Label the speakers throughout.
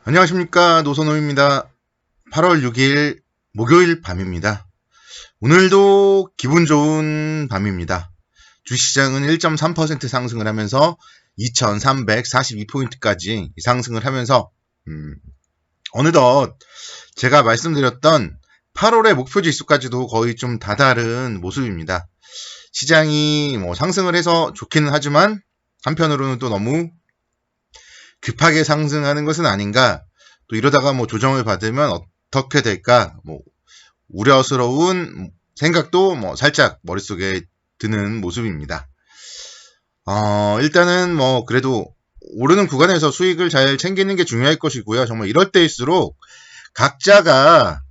Speaker 1: 안녕하십니까, 노선호입니다. 8월 6일 목요일 밤입니다. 오늘도 기분 좋은 밤입니다. 주시장은 1.3% 상승을 하면서 2342포인트까지 상승을 하면서 어느덧 제가 말씀드렸던 8월의 목표 지수까지도 거의 좀 다다른 모습입니다. 시장이 상승을 해서 좋기는 하지만 한편으로는 또 너무 급하게 상승하는 것은 아닌가, 또 이러다가 조정을 받으면 어떻게 될까, 우려스러운 생각도 살짝 머릿속에 드는 모습입니다. 일단은 그래도 오르는 구간에서 수익을 잘 챙기는 게 중요할 것이고요. 정말 이럴 때일수록 각자가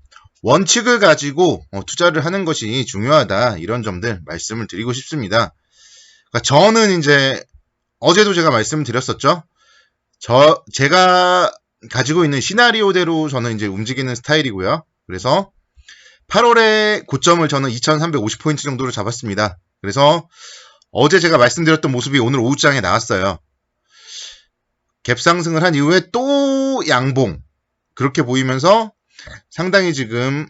Speaker 1: 원칙을 가지고 투자를 하는 것이 중요하다, 이런 점들 말씀을 드리고 싶습니다. 그러니까 저는 이제 어제도 제가 말씀드렸었죠. 제가 가지고 있는 시나리오대로 저는 이제 움직이는 스타일이고요. 그래서 8월의 고점을 저는 2350포인트 정도로 잡았습니다. 그래서 어제 제가 말씀드렸던 모습이 오늘 오후장에 나왔어요. 갭 상승을 한 이후에 또 양봉, 그렇게 보이면서 상당히 지금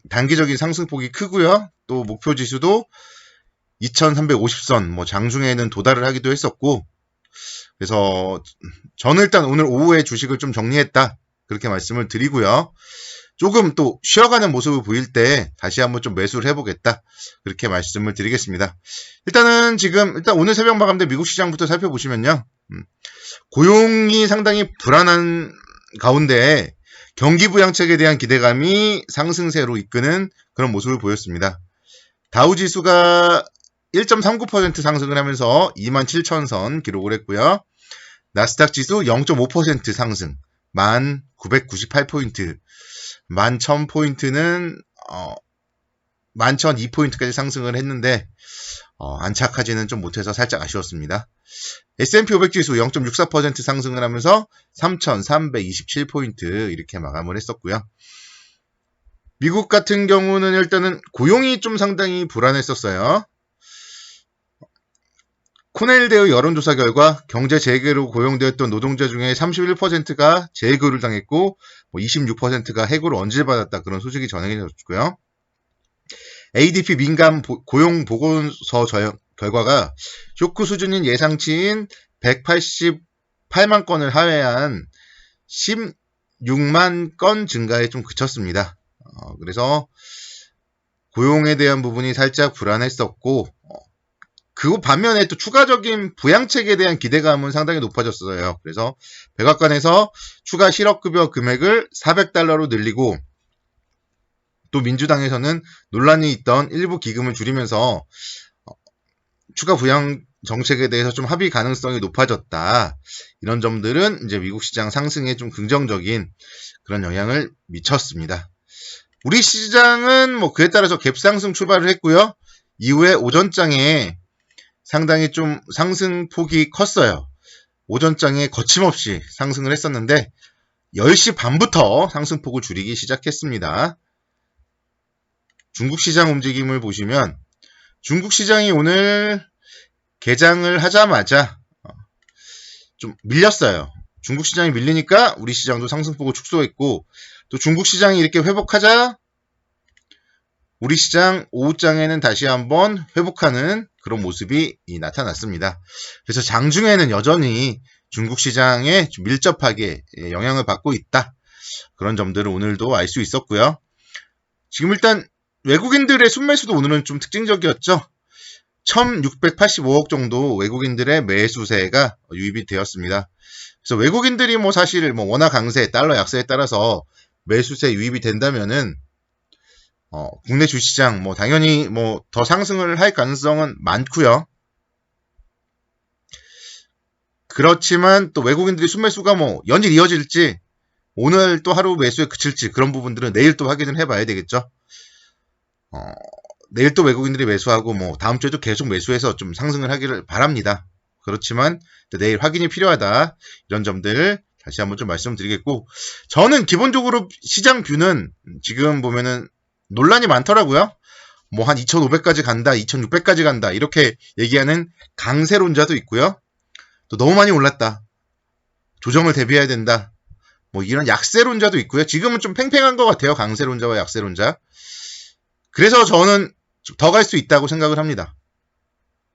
Speaker 1: 단기적인 상승폭이 크고요. 또 목표 지수도 2350선 장중에는 도달을 하기도 했었고, 그래서 저는 일단 오늘 오후에 주식을 좀 정리했다, 그렇게 말씀을 드리고요. 조금 또 쉬어가는 모습을 보일 때 다시 한번 좀 매수를 해보겠다, 그렇게 말씀을 드리겠습니다. 일단 오늘 새벽 마감대 미국 시장부터 살펴보시면요. 고용이 상당히 불안한 가운데 경기 부양책에 대한 기대감이 상승세로 이끄는 그런 모습을 보였습니다. 다우지수가 1.39% 상승을 하면서 27,000선 기록을 했고요. 나스닥 지수 0.5% 상승, 1998포인트, 11,000포인트는 11,002포인트까지 상승을 했는데 안착하지는 좀 못해서 살짝 아쉬웠습니다. S&P 500 지수 0.64% 상승을 하면서 3,327포인트 이렇게 마감을 했었고요. 미국 같은 경우는 일단은 고용이 좀 상당히 불안했었어요. 코넬 대의 여론조사 결과 경제 재개로 고용되었던 노동자 중에 31%가 재해고를 당했고 26%가 해고를 언질받았다, 그런 소식이 전해졌고요. ADP 민감 고용 보고서 결과가 쇼크 수준인 예상치인 188만 건을 하회한 16만 건 증가에 좀 그쳤습니다. 그래서 고용에 대한 부분이 살짝 불안했었고, 그 반면에 또 추가적인 부양책에 대한 기대감은 상당히 높아졌어요. 그래서 백악관에서 추가 실업급여 금액을 $400로 늘리고, 또 민주당에서는 논란이 있던 일부 기금을 줄이면서 추가 부양 정책에 대해서 좀 합의 가능성이 높아졌다, 이런 점들은 이제 미국 시장 상승에 좀 긍정적인 그런 영향을 미쳤습니다. 우리 시장은 그에 따라서 갭 상승 출발을 했고요. 이후에 오전장에 상당히 좀 상승폭이 컸어요. 오전장에 거침없이 상승을 했었는데 10시 반부터 상승폭을 줄이기 시작했습니다. 중국 시장 움직임을 보시면 중국 시장이 오늘 개장을 하자마자 좀 밀렸어요. 중국 시장이 밀리니까 우리 시장도 상승폭을 축소했고, 또 중국 시장이 이렇게 회복하자 우리 시장 오후장에는 다시 한번 회복하는 그런 모습이 나타났습니다. 그래서 장중에는 여전히 중국 시장에 좀 밀접하게 영향을 받고 있다, 그런 점들을 오늘도 알 수 있었고요. 지금 일단 외국인들의 순매수도 오늘은 좀 특징적이었죠. 1685억 정도 외국인들의 매수세가 유입이 되었습니다. 그래서 외국인들이 사실 워낙 강세, 달러 약세에 따라서 매수세 유입이 된다면은 국내 주시장 당연히 더 상승을 할 가능성은 많고요. 그렇지만 또 외국인들이 순매수가 연일 이어질지, 오늘 또 하루 매수에 그칠지, 그런 부분들은 내일 또 확인을 해봐야 되겠죠. 내일 또 외국인들이 매수하고 다음 주에도 계속 매수해서 좀 상승을 하기를 바랍니다. 그렇지만 내일 확인이 필요하다, 이런 점들 다시 한번 좀 말씀드리겠고, 저는 기본적으로 시장 뷰는 지금 보면은 논란이 많더라고요. 한 2,500까지 간다, 2,600까지 간다, 이렇게 얘기하는 강세론자도 있고요. 또 너무 많이 올랐다, 조정을 대비해야 된다, 뭐 이런 약세론자도 있고요. 지금은 좀 팽팽한 것 같아요. 강세론자와 약세론자. 그래서 저는 더 갈 수 있다고 생각을 합니다.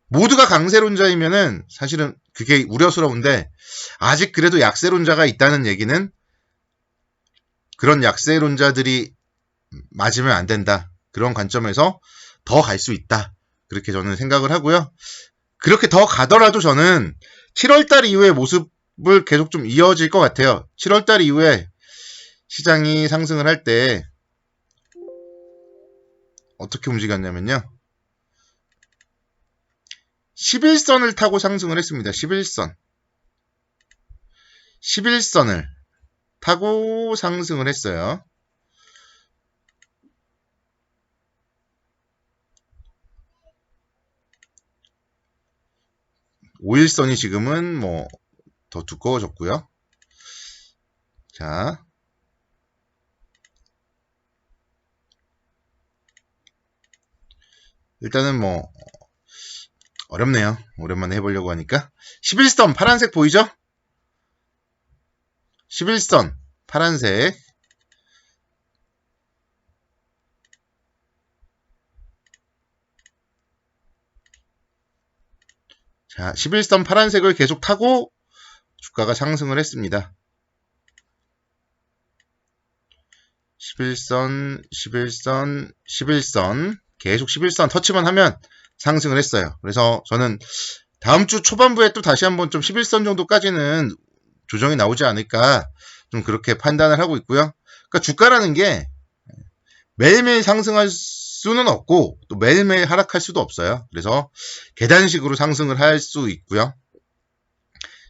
Speaker 1: 모두가 강세론자이면은 사실은 그게 우려스러운데 아직 그래도 약세론자가 있다는 얘기는 그런 약세론자들이 맞으면 안 된다. 그런 관점에서 더 갈 수 있다. 그렇게 저는 생각을 하고요. 그렇게 더 가더라도 저는 7월달 이후의 모습을 계속 좀 이어질 것 같아요. 7월달 이후에 시장이 상승을 할 때 어떻게 움직였냐면요. 11선을 타고 상승을 했습니다. 11선. 11선을 타고 상승을 했어요. (5일선이) 지금은 뭐 더 두꺼워졌고요. 자, 일단은 뭐 어렵네요. 오랜만에 해보려고 하니까. 11선 파란색 보이죠? 11선 파란색. 자, 11선 파란색을 계속 타고 주가가 상승을 했습니다. 11선, 11선, 11선 계속 11선 터치만 하면 상승을 했어요. 그래서 저는 다음 주 초반부에 또 다시 한번 좀 11선 정도까지는 조정이 나오지 않을까 좀 그렇게 판단을 하고 있고요. 그러니까 주가라는 게 매일매일 상승할 수는 없고 또 매일매일 하락할 수도 없어요. 그래서 계단식으로 상승을 할 수 있고요.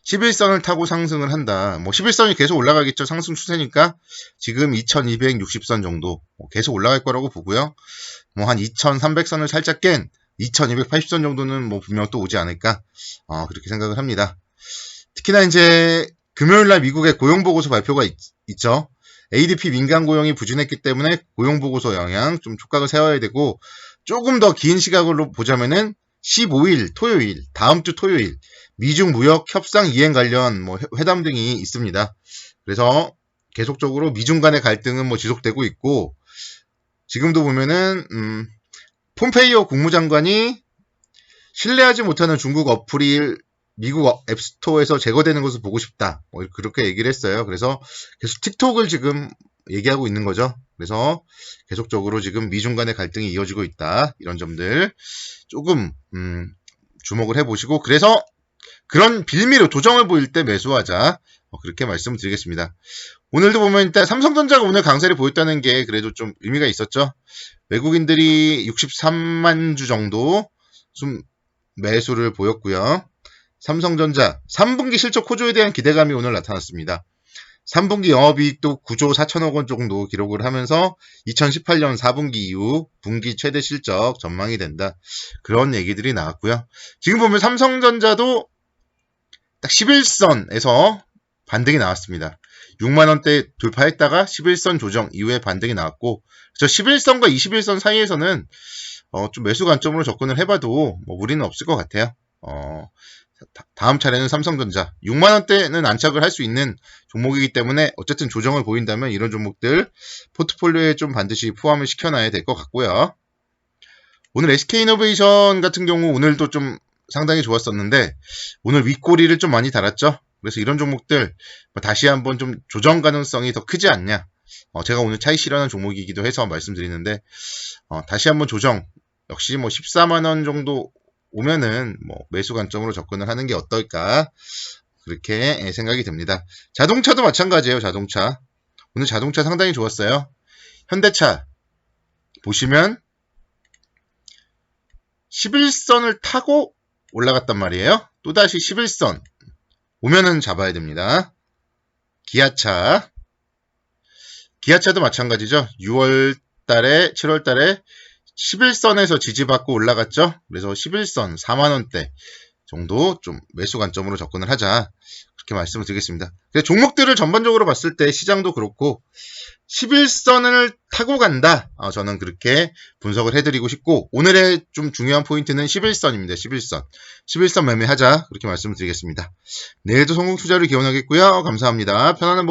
Speaker 1: 11선을 타고 상승을 한다. 뭐 11선이 계속 올라가겠죠. 상승 추세니까 지금 2260선 정도 계속 올라갈 거라고 보고요. 뭐 한 2300선을 살짝 깬 2280선 정도는 뭐 분명 또 오지 않을까 그렇게 생각을 합니다. 특히나 이제 금요일날 미국의 고용보고서 발표가 있죠. ADP 민간 고용이 부진했기 때문에 고용보고서 영향 좀 촉각을 세워야 되고 조금 더 긴 시각으로 보자면은 15일 토요일 다음 주 토요일 미중 무역 협상 이행 관련 뭐 회담 등이 있습니다. 그래서 계속적으로 미중 간의 갈등은 뭐 지속되고 있고 지금도 보면은 폼페이오 국무장관이 신뢰하지 못하는 중국 어플이 미국 앱스토어에서 제거되는 것을 보고 싶다. 뭐 그렇게 얘기를 했어요. 그래서 계속 틱톡을 지금 얘기하고 있는 거죠. 그래서 계속적으로 지금 미중 간의 갈등이 이어지고 있다. 이런 점들 조금 주목을 해보시고 그래서 그런 빌미로 조정을 보일 때 매수하자. 그렇게 말씀을 드리겠습니다. 오늘도 보면 일단 삼성전자가 오늘 강세를 보였다는 게 그래도 좀 의미가 있었죠. 외국인들이 63만 주 정도 좀 매수를 보였고요. 삼성전자 3분기 실적 호조에 대한 기대감이 오늘 나타났습니다. 3분기 영업이익도 9조 4천억 원 정도 기록을 하면서 2018년 4분기 이후 분기 최대 실적 전망이 된다. 그런 얘기들이 나왔고요. 지금 보면 삼성전자도 딱 11선에서 반등이 나왔습니다. 6만원대 돌파했다가 11선 조정 이후에 반등이 나왔고 저 11선과 21선 사이에서는 좀 매수 관점으로 접근을 해봐도 뭐 무리는 없을 것 같아요. 다음 차례는 삼성전자 6만원대는 안착을 할 수 있는 종목이기 때문에 어쨌든 조정을 보인다면 이런 종목들 포트폴리오에 좀 반드시 포함을 시켜놔야 될 것 같고요. 오늘 SK이노베이션 같은 경우 오늘도 좀 상당히 좋았었는데 오늘 윗꼬리를 좀 많이 달았죠. 그래서 이런 종목들 다시 한번 좀 조정 가능성이 더 크지 않냐. 제가 오늘 차익 실현한 종목이기도 해서 말씀드리는데 다시 한번 조정 역시 뭐 14만원 정도 오면은 뭐 매수 관점으로 접근을 하는 게 어떨까 그렇게 생각이 듭니다. 자동차도 마찬가지예요. 자동차 오늘 자동차 상당히 좋았어요. 현대차 보시면 11선을 타고 올라갔단 말이에요. 또다시 11선 오면은 잡아야 됩니다. 기아차도 마찬가지죠. 6월달에 7월달에 11선에서 지지받고 올라갔죠. 그래서 11선 4만원대 정도 좀 매수 관점으로 접근을 하자 그렇게 말씀을 드리겠습니다. 종목들을 전반적으로 봤을 때 시장도 그렇고 11선을 타고 간다. 저는 그렇게 분석을 해드리고 싶고 오늘의 좀 중요한 포인트는 11선입니다. 11선 매매하자 그렇게 말씀을 드리겠습니다. 내일도 성공 투자를 기원하겠고요. 감사합니다. 편안한